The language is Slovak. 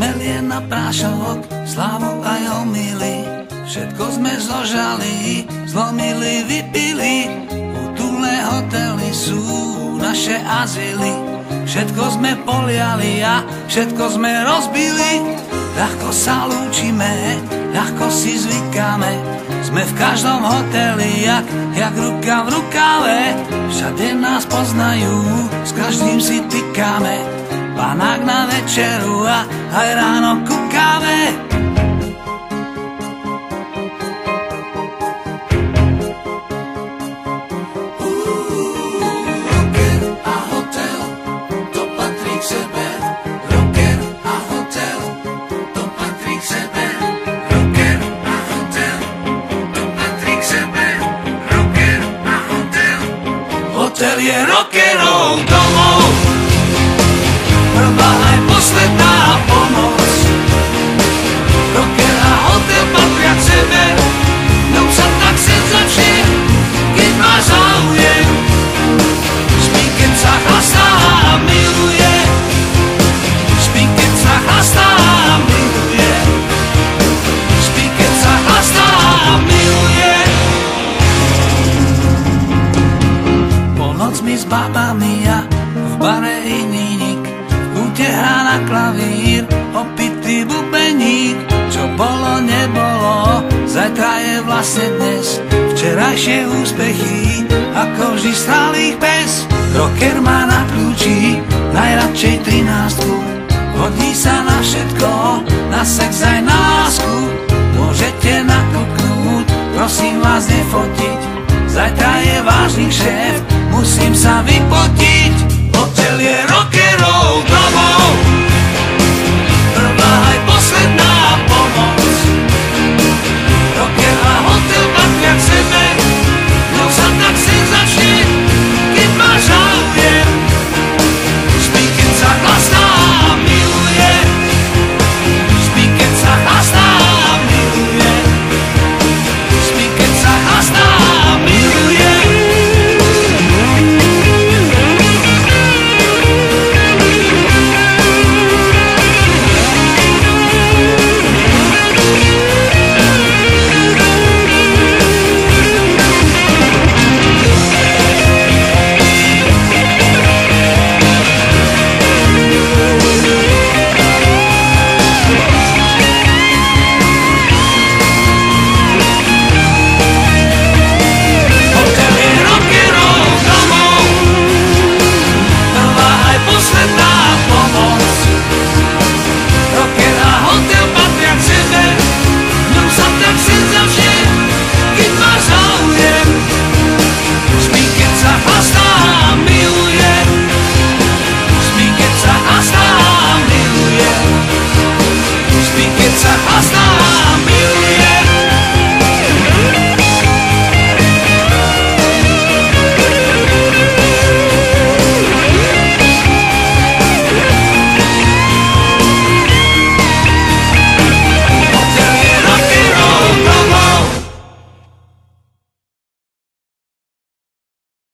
Melie na prášok, slávu aj omily. Všetko sme zožali, zlomili, vypili. Útulné hotely sú naše azyly. Všetko sme poliali a všetko sme rozbili. Ľahko sa lúčime, ľahko si zvykáme. Sme v každom hoteli, jak ruka v rukave. Všade nás poznajú, s každým si tykáme. Panák na večeru a aj ráno ku káve. Rocker a hotel, to patrí k sebe. Rocker a hotel, to patrí k sebe. Rocker a hotel, to patrí k sebe. Rocker a hotel, hotel je rockerov domov. Prvá aj posledná pomoc. Rocker a hotel patria k sebe. Ňou sa tak sen začne, keď máš záujem. Spí, keď sa chlastá a miluje. Spí, keď sa chlastá a miluje. Spí, keď sa chlastá a miluje. Polnoc mi s babami a v bare iný nik. Hrá na klavír, opitý bubeník. Čo bolo, nebolo, zajtra je vlastne dnes. Včerajšie úspechy, ako vždy stál ich pes. Rocker má na kľúči najradšej 13. Hodí sa na všetko, na sex aj na lásku. Môžete nakúknúť, prosím vás nefotiť. Zajtra je vážny šéf, musím sa vypotiť. Hotel je